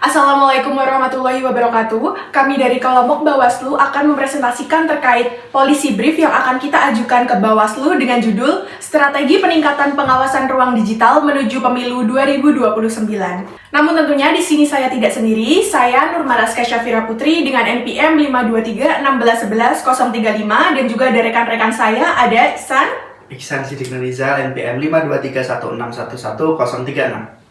Assalamualaikum warahmatullahi wabarakatuh. Kami dari Kelompok Bawaslu akan mempresentasikan terkait policy brief yang akan kita ajukan ke Bawaslu dengan judul Strategi Peningkatan Pengawasan Ruang Digital Menuju Pemilu 2029. Namun tentunya di sini saya tidak sendiri. Saya Nur Maraska Syafira Putri dengan NPM 52316111035 dan juga dari rekan-rekan saya ada Iksan Sidik Nuriza, NPM 52316111036.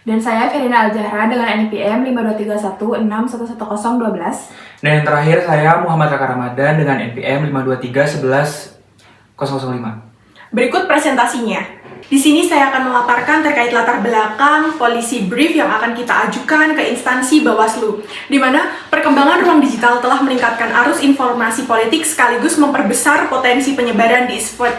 Dan saya Ferina Aljahra dengan NPM 52316111012. Dan yang terakhir saya Muhammad Raka Ramadan dengan NPM 523111005. Berikut presentasinya. Di sini saya akan memaparkan terkait latar belakang policy brief yang akan kita ajukan ke instansi Bawaslu, di mana perkembangan ruang digital telah meningkatkan arus informasi politik sekaligus memperbesar potensi penyebaran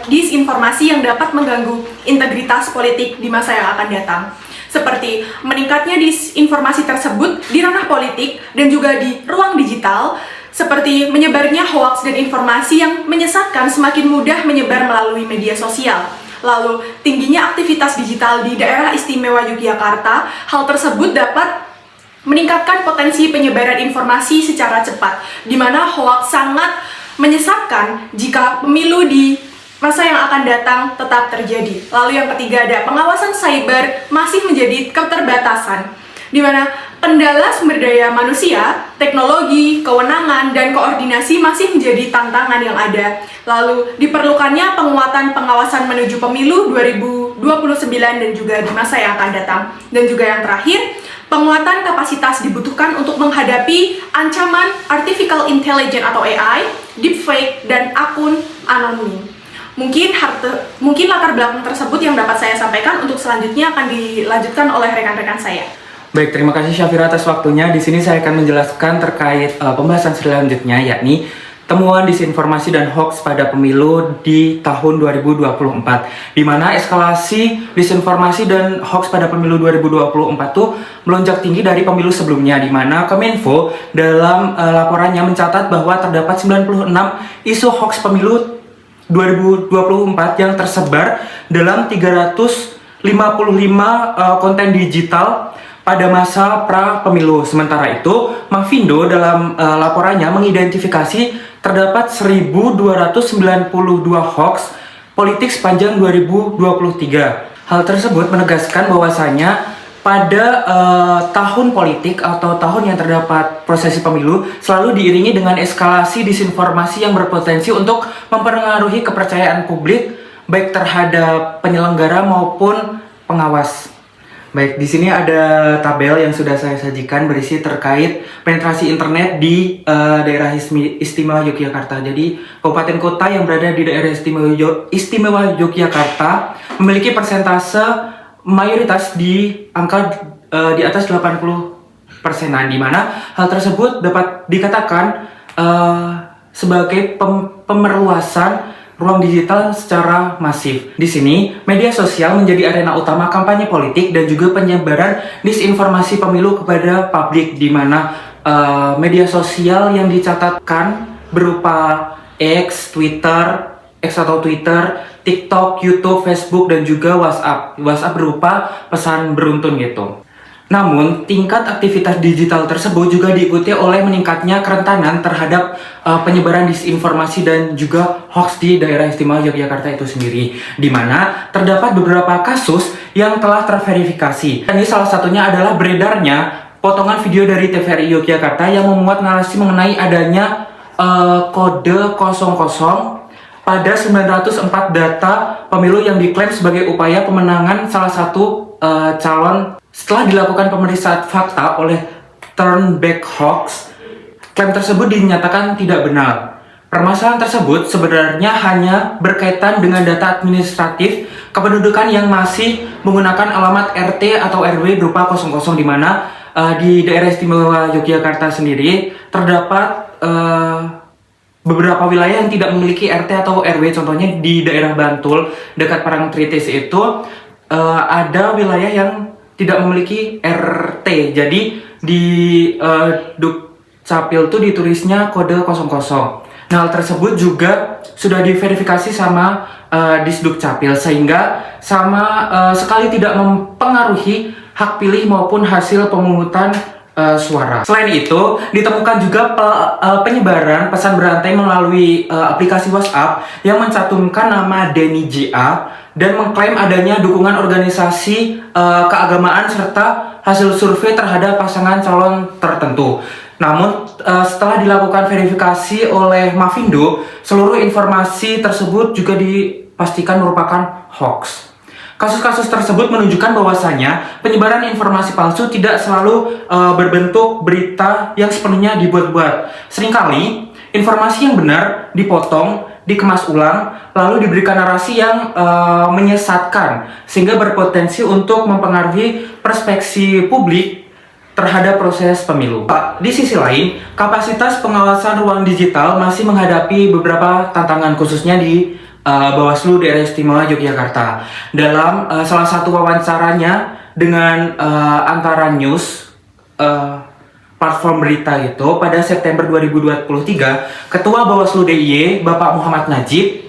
disinformasi yang dapat mengganggu integritas politik di masa yang akan datang. Seperti meningkatnya disinformasi tersebut di ranah politik dan juga di ruang digital, seperti menyebarnya hoaks dan informasi yang menyesatkan semakin mudah menyebar melalui media sosial. Lalu, tingginya aktivitas digital di daerah istimewa Yogyakarta, hal tersebut dapat meningkatkan potensi penyebaran informasi secara cepat, di mana hoaks sangat menyesatkan jika pemilu di masa yang akan datang tetap terjadi. Lalu yang ketiga ada pengawasan cyber masih menjadi keterbatasan, di mana kendala sumber daya manusia, teknologi, kewenangan, dan koordinasi masih menjadi tantangan yang ada. Lalu diperlukannya penguatan pengawasan menuju pemilu 2029 dan juga di masa yang akan datang. Dan juga yang terakhir, penguatan kapasitas dibutuhkan untuk menghadapi ancaman artificial intelligence atau AI, deepfake, dan akun anonim. Mungkin latar belakang tersebut yang dapat saya sampaikan. Untuk selanjutnya akan dilanjutkan oleh rekan-rekan saya. Baik, terima kasih Syafira atas waktunya. Di sini saya akan menjelaskan terkait pembahasan selanjutnya, yakni temuan disinformasi dan hoax pada pemilu di tahun 2024, di mana eskalasi disinformasi dan hoax pada pemilu 2024 tuh melonjak tinggi dari pemilu sebelumnya, di mana Kominfo dalam laporannya mencatat bahwa terdapat 96 isu hoax pemilu 2024 yang tersebar dalam 355 konten digital pada masa pra-pemilu. Sementara itu, Mavindo dalam laporannya mengidentifikasi terdapat 1.292 hoax politik sepanjang 2023. Hal tersebut menegaskan bahwasanya pada tahun politik atau tahun yang terdapat prosesi pemilu selalu diiringi dengan eskalasi disinformasi yang berpotensi untuk mempengaruhi kepercayaan publik baik terhadap penyelenggara maupun pengawas. Baik, di sini ada tabel yang sudah saya sajikan berisi terkait penetrasi internet di daerah istimewa Yogyakarta. Jadi, kabupaten kota yang berada di daerah istimewa Yogyakarta memiliki persentase mayoritas di angka di atas 80%-an, di mana hal tersebut dapat dikatakan sebagai pemerluasan ruang digital secara masif. Di sini, media sosial menjadi arena utama kampanye politik dan juga penyebaran disinformasi pemilu kepada publik, di mana media sosial yang dicatatkan berupa X, Twitter, TikTok, YouTube, Facebook, dan juga WhatsApp. WhatsApp berupa pesan beruntun gitu. Namun, tingkat aktivitas digital tersebut juga diikuti oleh meningkatnya kerentanan terhadap penyebaran disinformasi dan juga hoax di daerah istimewa Yogyakarta itu sendiri, di mana terdapat beberapa kasus yang telah terverifikasi. Ini salah satunya adalah beredarnya potongan video dari TVRI Yogyakarta yang memuat narasi mengenai adanya kode 00 pada 904 data pemilu yang diklaim sebagai upaya pemenangan salah satu calon. Setelah dilakukan pemeriksaan fakta oleh Turnback Hoax, klaim tersebut dinyatakan tidak benar. Permasalahan tersebut sebenarnya hanya berkaitan dengan data administratif kependudukan yang masih menggunakan alamat RT atau RW berupa 00, di mana di daerah istimewa Yogyakarta sendiri terdapat beberapa wilayah yang tidak memiliki RT atau RW. Contohnya di daerah Bantul dekat Parangtritis itu ada wilayah yang tidak memiliki RT. Jadi di Dukcapil itu ditulisnya kode 00. Nah, hal tersebut juga sudah diverifikasi sama Disdukcapil, sehingga sama sekali tidak mempengaruhi hak pilih maupun hasil pemungutan suara. Selain itu, ditemukan juga penyebaran pesan berantai melalui aplikasi WhatsApp yang mencantumkan nama Denny J.A. dan mengklaim adanya dukungan organisasi keagamaan serta hasil survei terhadap pasangan calon tertentu. Namun, setelah dilakukan verifikasi oleh Mavindo, seluruh informasi tersebut juga dipastikan merupakan hoax. Kasus-kasus tersebut menunjukkan bahwasanya penyebaran informasi palsu tidak selalu berbentuk berita yang sepenuhnya dibuat-buat. Seringkali, informasi yang benar dipotong, dikemas ulang, lalu diberikan narasi yang menyesatkan, sehingga berpotensi untuk mempengaruhi persepsi publik terhadap proses pemilu. Di sisi lain, kapasitas pengawasan ruang digital masih menghadapi beberapa tantangan, khususnya di Bawaslu Daerah Istimewa Yogyakarta. Dalam salah satu wawancaranya dengan Antara News, platform berita itu, pada September 2023, Ketua Bawaslu DIY, Bapak Muhammad Najib,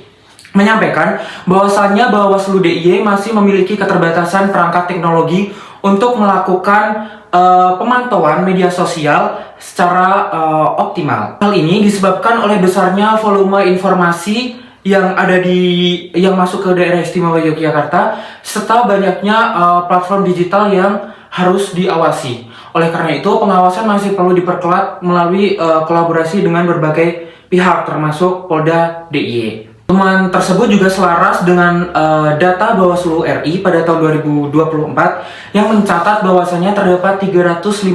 menyampaikan bahwasannya Bawaslu DIY masih memiliki keterbatasan perangkat teknologi untuk melakukan pemantauan media sosial secara optimal. Hal ini disebabkan oleh besarnya volume informasi yang masuk ke Daerah Istimewa Yogyakarta, serta banyaknya platform digital yang harus diawasi. Oleh karena itu, pengawasan masih perlu diperkuat melalui kolaborasi dengan berbagai pihak, termasuk Polda DIY. Temuan tersebut juga selaras dengan data Bawaslu RI pada tahun 2024 yang mencatat bahwasannya terdapat 355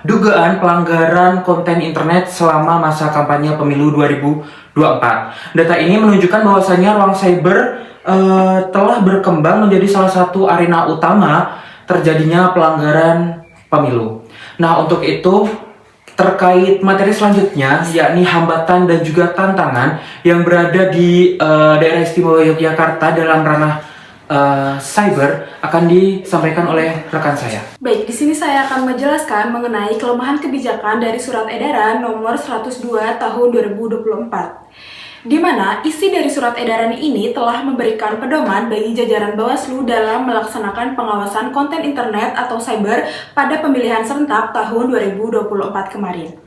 dugaan pelanggaran konten internet selama masa kampanye pemilu 2024. Data ini menunjukkan bahwasannya ruang cyber telah berkembang menjadi salah satu arena utama terjadinya pelanggaran pemilu. Nah, untuk itu, terkait materi selanjutnya, yakni hambatan dan juga tantangan yang berada di Daerah Istimewa Yogyakarta dalam ranah cyber, akan disampaikan oleh rekan saya. Baik, di sini saya akan menjelaskan mengenai kelemahan kebijakan dari Surat Edaran Nomor 102 Tahun 2024. Di mana isi dari surat edaran ini telah memberikan pedoman bagi jajaran Bawaslu dalam melaksanakan pengawasan konten internet atau cyber pada pemilihan serentak tahun 2024 kemarin.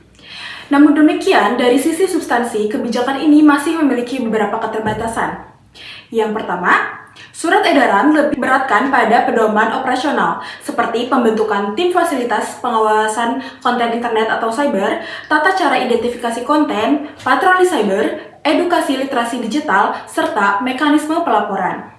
Namun demikian, dari sisi substansi, kebijakan ini masih memiliki beberapa keterbatasan. Yang pertama, surat edaran lebih beratkan pada pedoman operasional, seperti pembentukan tim fasilitas pengawasan konten internet atau cyber, tata cara identifikasi konten, patroli cyber, edukasi literasi digital, serta mekanisme pelaporan.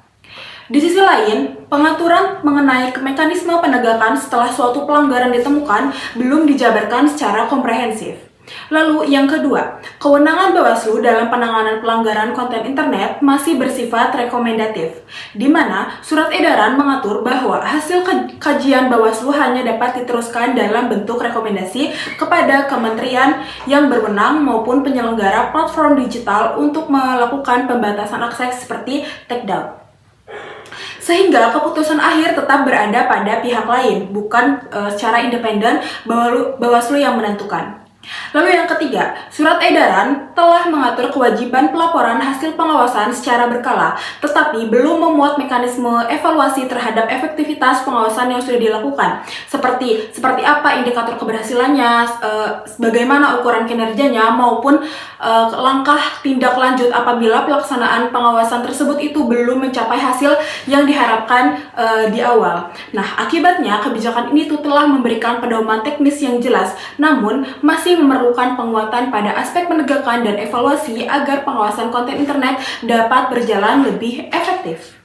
Di sisi lain, pengaturan mengenai mekanisme penegakan setelah suatu pelanggaran ditemukan belum dijabarkan secara komprehensif. Lalu yang kedua, kewenangan Bawaslu dalam penanganan pelanggaran konten internet masih bersifat rekomendatif, di mana surat edaran mengatur bahwa hasil kajian Bawaslu hanya dapat diteruskan dalam bentuk rekomendasi kepada kementerian yang berwenang maupun penyelenggara platform digital untuk melakukan pembatasan akses seperti takedown. Sehingga keputusan akhir tetap berada pada pihak lain, bukan secara independen Bawaslu yang menentukan. Lalu yang ketiga, surat edaran telah mengatur kewajiban pelaporan hasil pengawasan secara berkala, tetapi belum memuat mekanisme evaluasi terhadap efektivitas pengawasan yang sudah dilakukan, seperti apa indikator keberhasilannya, bagaimana ukuran kinerjanya, maupun langkah tindak lanjut apabila pelaksanaan pengawasan tersebut itu belum mencapai hasil yang diharapkan di awal. Nah, akibatnya kebijakan ini tuh telah memberikan pedoman teknis yang jelas, namun masih memerlukan penguatan pada aspek penegakan dan evaluasi agar pengawasan konten internet dapat berjalan lebih efektif.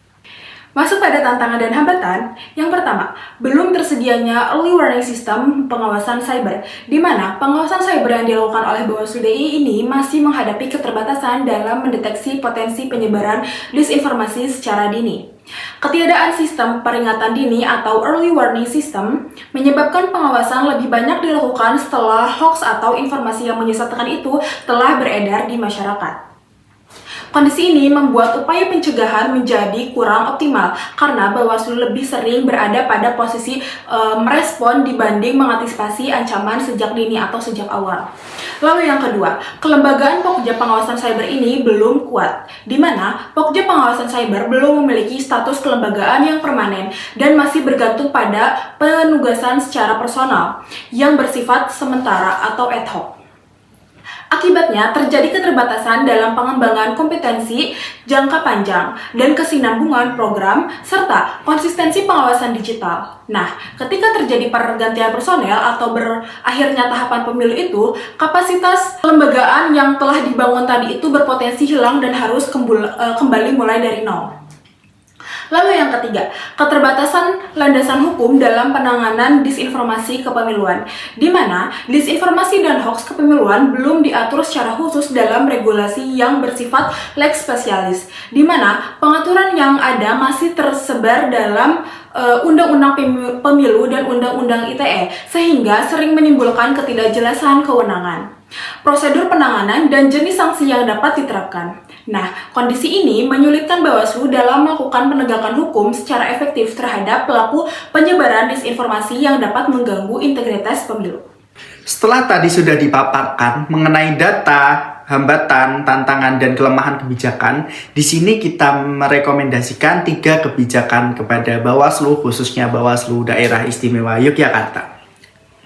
Masuk pada tantangan dan hambatan, yang pertama, belum tersedianya early warning system pengawasan cyber, di mana pengawasan cyber yang dilakukan oleh Bawaslu DIY ini masih menghadapi keterbatasan dalam mendeteksi potensi penyebaran disinformasi secara dini. Ketiadaan sistem peringatan dini atau early warning system menyebabkan pengawasan lebih banyak dilakukan setelah hoax atau informasi yang menyesatkan itu telah beredar di masyarakat. Kondisi ini membuat upaya pencegahan menjadi kurang optimal karena Bawaslu lebih sering berada pada posisi merespon dibanding mengantisipasi ancaman sejak dini atau sejak awal. Lalu yang kedua, kelembagaan Pokja Pengawasan Cyber ini belum kuat, di mana Pokja Pengawasan Cyber belum memiliki status kelembagaan yang permanen dan masih bergantung pada penugasan secara personal yang bersifat sementara atau ad hoc. Akibatnya, terjadi keterbatasan dalam pengembangan kompetensi jangka panjang dan kesinambungan program serta konsistensi pengawasan digital. Nah, ketika terjadi pergantian personel atau berakhirnya tahapan pemilu itu, kapasitas kelembagaan yang telah dibangun tadi itu berpotensi hilang dan harus kembali mulai dari nol. Lalu yang ketiga, keterbatasan landasan hukum dalam penanganan disinformasi kepemiluan, di mana disinformasi dan hoax kepemiluan belum diatur secara khusus dalam regulasi yang bersifat lex specialis, di mana pengaturan yang ada masih tersebar dalam Undang-Undang Pemilu dan Undang-Undang ITE, sehingga sering menimbulkan ketidakjelasan kewenangan, prosedur penanganan, dan jenis sanksi yang dapat diterapkan. Nah, kondisi ini menyulitkan Bawaslu dalam melakukan penegakan hukum secara efektif terhadap pelaku penyebaran disinformasi yang dapat mengganggu integritas pemilu. Setelah tadi sudah dipaparkan mengenai data, hambatan, tantangan, dan kelemahan kebijakan, di sini kita merekomendasikan 3 kebijakan kepada Bawaslu, khususnya Bawaslu Daerah Istimewa Yogyakarta.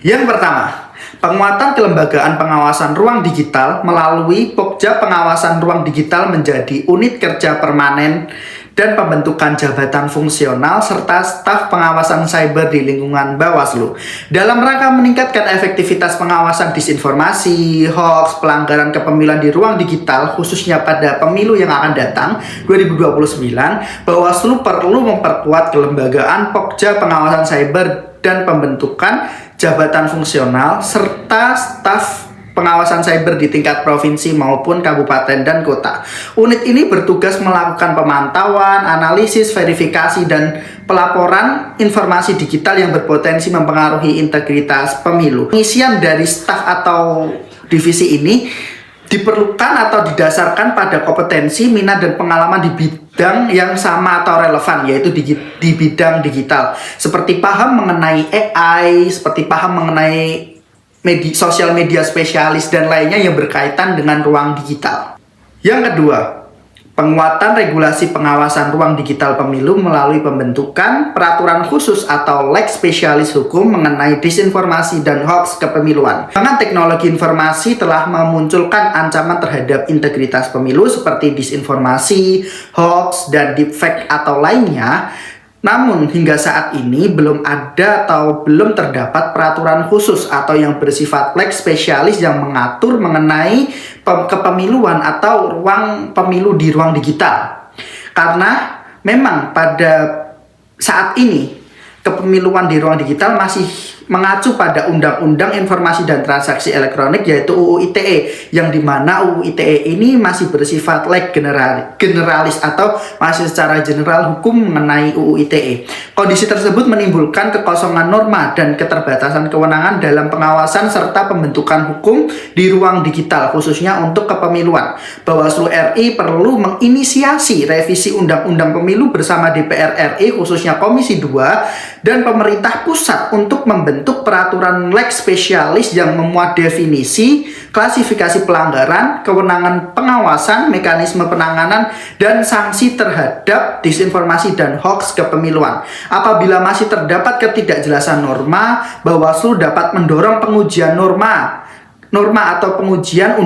Yang pertama, penguatan kelembagaan pengawasan ruang digital melalui Pokja Pengawasan Ruang Digital menjadi unit kerja permanen dan pembentukan jabatan fungsional serta staf pengawasan cyber di lingkungan Bawaslu dalam rangka meningkatkan efektivitas pengawasan disinformasi, hoax, pelanggaran kepemiluan di ruang digital khususnya pada pemilu yang akan datang 2029. Bawaslu perlu memperkuat kelembagaan Pokja Pengawasan Cyber dan pembentukan jabatan fungsional serta staf pengawasan cyber di tingkat provinsi maupun kabupaten dan kota. Unit ini bertugas melakukan pemantauan, analisis, verifikasi, dan pelaporan informasi digital yang berpotensi mempengaruhi integritas pemilu. Pengisian dari staf atau divisi ini diperlukan atau didasarkan pada kompetensi, minat, dan pengalaman di bidang yang sama atau relevan, yaitu di bidang digital, seperti paham mengenai AI, seperti paham mengenai sosial media spesialis, dan lainnya yang berkaitan dengan ruang digital. Yang kedua, penguatan regulasi pengawasan ruang digital pemilu melalui pembentukan peraturan khusus atau lex spesialis hukum mengenai disinformasi dan hoax kepemiluan. Dengan teknologi informasi telah memunculkan ancaman terhadap integritas pemilu seperti disinformasi, hoax, dan deepfake atau lainnya. Namun hingga saat ini belum ada atau belum terdapat peraturan khusus atau yang bersifat lex spesialis yang mengatur mengenai kepemiluan atau ruang pemilu di ruang digital. Karena memang pada saat ini kepemiluan di ruang digital masih mengacu pada Undang-Undang Informasi dan Transaksi Elektronik, yaitu UU ITE, yang dimana UU ITE ini masih bersifat leg generalis atau masih secara general hukum mengenai UU ITE. Kondisi tersebut menimbulkan kekosongan norma dan keterbatasan kewenangan dalam pengawasan serta pembentukan hukum di ruang digital, khususnya untuk kepemiluan. Bawaslu RI perlu menginisiasi revisi Undang-Undang Pemilu bersama DPR RI, khususnya Komisi 2, dan pemerintah pusat untuk membentuk peraturan lex spesialis yang memuat definisi, klasifikasi pelanggaran, kewenangan pengawasan, mekanisme penanganan, dan sanksi terhadap disinformasi dan hoax kepemiluan. Apabila masih terdapat ketidakjelasan norma, Bawaslu dapat mendorong pengujian norma atau pengujian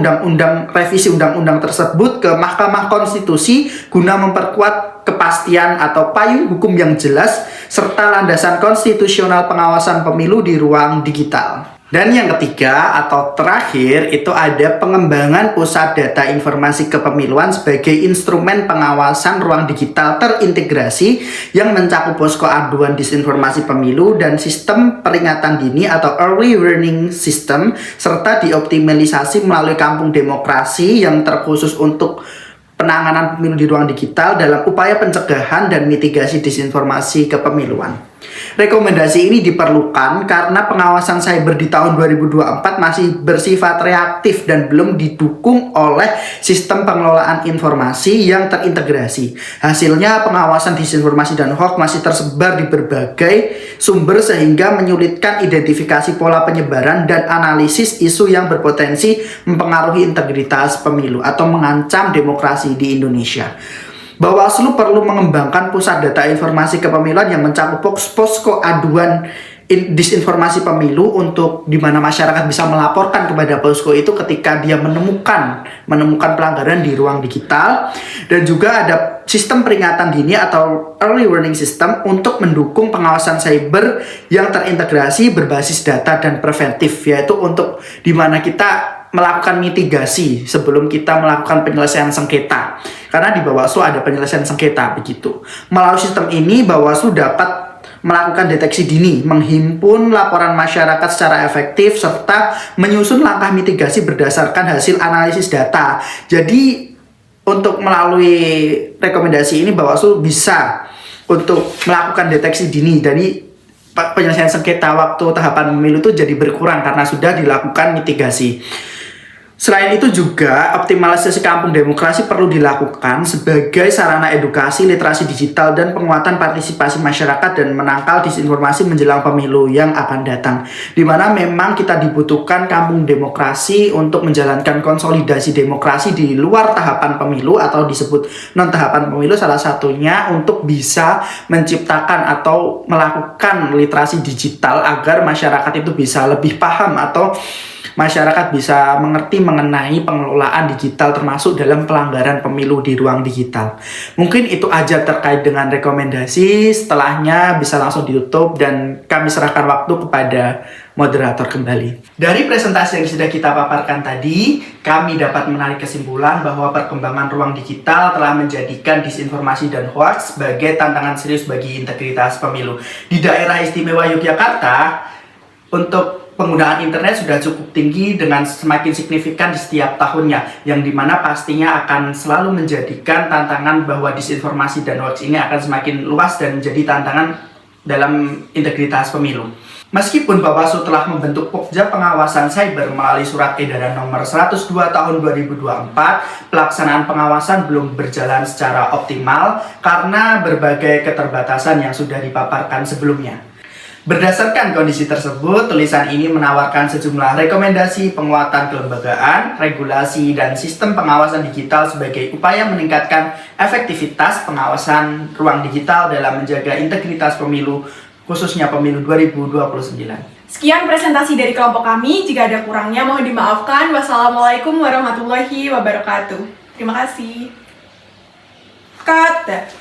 revisi undang-undang tersebut ke Mahkamah Konstitusi guna memperkuat kepastian atau payung hukum yang jelas serta landasan konstitusional pengawasan pemilu di ruang digital. Dan yang ketiga atau terakhir itu ada pengembangan pusat data informasi kepemiluan sebagai instrumen pengawasan ruang digital terintegrasi yang mencakup posko aduan disinformasi pemilu dan sistem peringatan dini atau early warning system, serta dioptimalisasi melalui kampung demokrasi yang terkhusus untuk penanganan pemilu di ruang digital dalam upaya pencegahan dan mitigasi disinformasi kepemiluan. Rekomendasi ini diperlukan karena pengawasan cyber di tahun 2024 masih bersifat reaktif dan belum didukung oleh sistem pengelolaan informasi yang terintegrasi. Hasilnya, pengawasan disinformasi dan hoax masih tersebar di berbagai sumber sehingga menyulitkan identifikasi pola penyebaran dan analisis isu yang berpotensi mempengaruhi integritas pemilu atau mengancam demokrasi di Indonesia. Bawaslu perlu mengembangkan pusat data informasi kepemiluan yang mencakup posko aduan disinformasi pemilu untuk di mana masyarakat bisa melaporkan kepada posko itu ketika dia menemukan pelanggaran di ruang digital, dan juga ada sistem peringatan dini atau early warning system untuk mendukung pengawasan cyber yang terintegrasi berbasis data dan preventif, yaitu untuk di mana kita melakukan mitigasi sebelum kita melakukan penyelesaian sengketa. Karena di Bawaslu ada penyelesaian sengketa begitu. Melalui sistem ini Bawaslu dapat melakukan deteksi dini, menghimpun laporan masyarakat secara efektif, serta menyusun langkah mitigasi berdasarkan hasil analisis data. Jadi untuk melalui rekomendasi ini Bawaslu bisa untuk melakukan deteksi dini. Jadi penyelesaian sengketa waktu tahapan pemilu itu jadi berkurang karena sudah dilakukan mitigasi. Selain itu juga optimalisasi kampung demokrasi perlu dilakukan sebagai sarana edukasi, literasi digital, dan penguatan partisipasi masyarakat dan menangkal disinformasi menjelang pemilu yang akan datang. Di mana memang kita dibutuhkan kampung demokrasi untuk menjalankan konsolidasi demokrasi di luar tahapan pemilu atau disebut non tahapan pemilu, salah satunya untuk bisa menciptakan atau melakukan literasi digital agar masyarakat itu bisa lebih paham atau masyarakat bisa mengerti mengenai pengelolaan digital termasuk dalam pelanggaran pemilu di ruang digital. Mungkin itu aja terkait dengan rekomendasi, setelahnya bisa langsung ditutup dan kami serahkan waktu kepada moderator kembali. Dari presentasi yang sudah kita paparkan tadi, kami dapat menarik kesimpulan bahwa perkembangan ruang digital telah menjadikan disinformasi dan hoax sebagai tantangan serius bagi integritas pemilu. Di daerah istimewa Yogyakarta, untuk penggunaan internet sudah cukup tinggi dengan semakin signifikan di setiap tahunnya, yang dimana pastinya akan selalu menjadikan tantangan bahwa disinformasi dan hoax ini akan semakin luas dan menjadi tantangan dalam integritas pemilu. Meskipun Bawaslu telah membentuk Pokja Pengawasan Cyber melalui Surat Edaran Nomor 102 Tahun 2024, pelaksanaan pengawasan belum berjalan secara optimal karena berbagai keterbatasan yang sudah dipaparkan sebelumnya. Berdasarkan kondisi tersebut, tulisan ini menawarkan sejumlah rekomendasi penguatan kelembagaan, regulasi, dan sistem pengawasan digital sebagai upaya meningkatkan efektivitas pengawasan ruang digital dalam menjaga integritas pemilu, khususnya pemilu 2029. Sekian presentasi dari kelompok kami. Jika ada kurangnya mohon dimaafkan. Wassalamualaikum warahmatullahi wabarakatuh. Terima kasih. Cut.